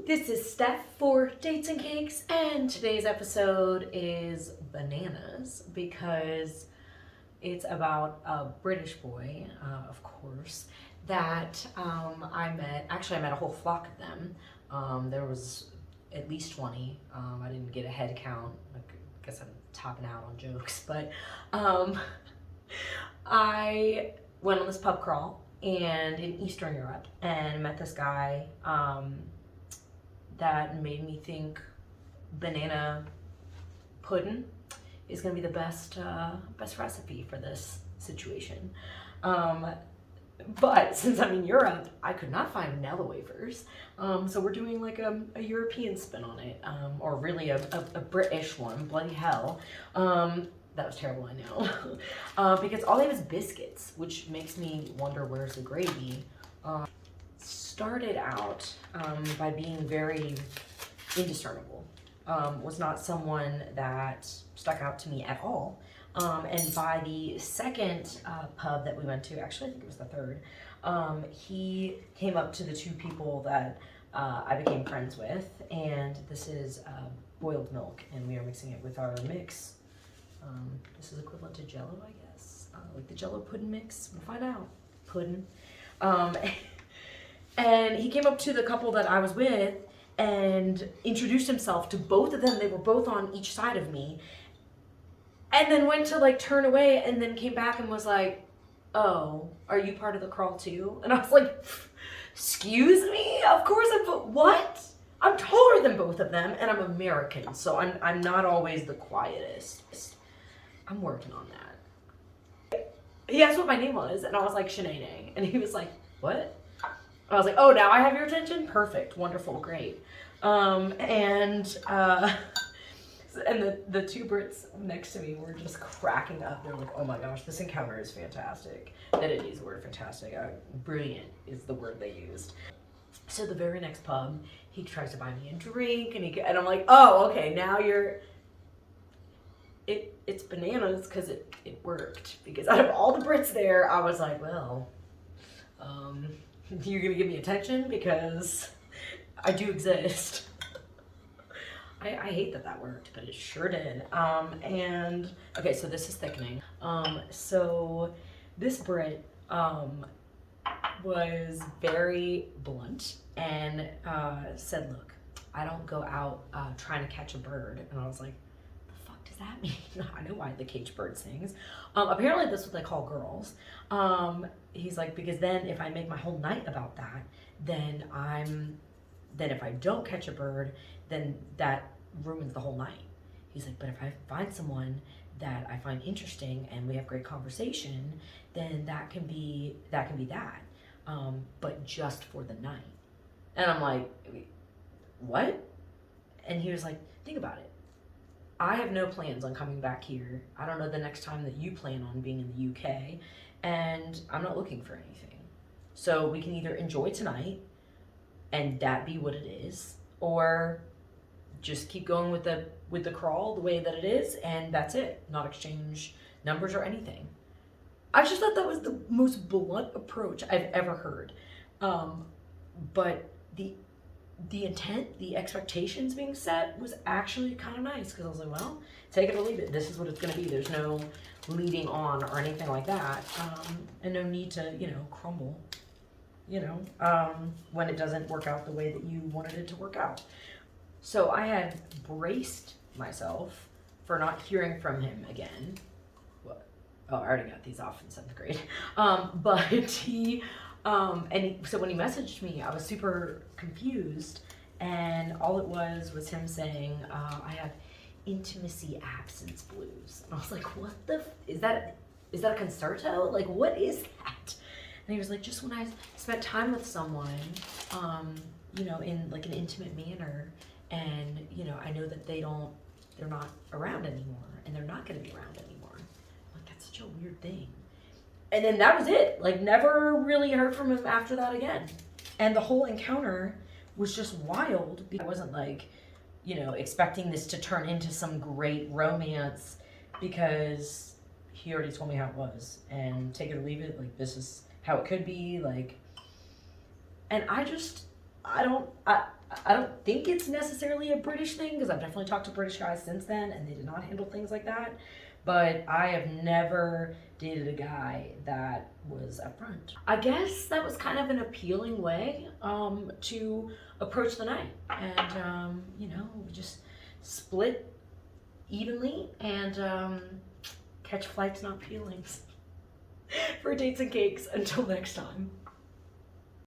This is Steph for Dates and Cakes, and today's episode is bananas because it's about a British boy, of course, that I met. Actually, I met a whole flock of them. There was at least 20. I didn't get a head count. I guess I'm topping out on jokes, but I went on this pub crawl and in Eastern Europe and met this guy that made me think banana puddin is gonna be the best recipe for this situation. But since I'm in Europe, I could not find vanilla wafers. So we're doing like a European spin on it, or really a British one, bloody hell. That was terrible, I know. Because all they have is biscuits, which makes me wonder where's the gravy. Started out by being very indiscernible. Was not someone that stuck out to me at all. And by the second pub that we went to, actually I think it was the third, he came up to the two people that I became friends with, and this is boiled milk, and we are mixing it with our mix. This is equivalent to Jello, I guess, like the Jello pudding mix. We'll find out. Puddin. And he came up to the couple that I was with and introduced himself to both of them. They were both on each side of me. And then went to like turn away and then came back and was like, "Oh, are you part of the crawl too?" And I was like, "Excuse me? Of course what? I'm taller than both of them and I'm American, so I'm not always the quietest. I'm working on that." He asked what my name was and I was like, "Shanae." And he was like, "What?" I was like, "Oh, now I have your attention? Perfect, wonderful, great." And the two Brits next to me were just cracking up. They're like, "Oh my gosh, this encounter is fantastic." They didn't use the word fantastic. Brilliant is the word they used. So the very next pub, he tries to buy me a drink, and I'm like, "Oh, okay, now you're." It's bananas because it worked. Because out of all the Brits there, I was like, well, you're gonna give me attention because I do exist. I hate that worked, but it sure did. And okay, so this is thickening. So this Brit was very blunt and said, "Look, I don't go out trying to catch a bird." And I was like, "The fuck does that mean?" I know why the cage bird sings. Apparently this is what they call girls. He's like, because then if I make my whole night about that, then if I don't catch a bird, then that ruins the whole night. He's like, but if I find someone that I find interesting and we have great conversation, then that can be that. But just for the night. And I'm like, what? And he was like, think about it. I have no plans on coming back here. I don't know the next time that you plan on being in the UK, and I'm not looking for anything. So we can either enjoy tonight and that be what it is, or just keep going with the crawl the way that it is, and that's it. Not exchange numbers or anything. I just thought that was the most blunt approach I've ever heard. But the intent, the expectations being set was actually kind of nice, because I was like, well, take it or leave it. This is what it's going to be. There's no leading on or anything like that, and no need to, crumble, when it doesn't work out the way that you wanted it to work out. So I had braced myself for not hearing from him again. What? Oh, I already got these off in 7th grade. But so when he messaged me, I was super confused, and all it was him saying, "I have intimacy absence blues." And I was like, "What is that a concerto? Like, what is that?" And he was like, "Just when I spent time with someone, in like an intimate manner, and I know that they're not around anymore, and they're not going to be around anymore." I'm like, that's such a weird thing. And then that was it. Like, never really heard from him after that again. And the whole encounter was just wild. I wasn't like, expecting this to turn into some great romance, because he already told me how it was, and take it or leave it. Like, this is how it could be. Like, and I I don't think it's necessarily a British thing, because I've definitely talked to British guys since then, and they did not handle things like that. But I have never dated a guy that was upfront. I guess that was kind of an appealing way to approach the night. And, you know, we just split evenly and catch flights, not feelings. For Dates and Cakes, until next time.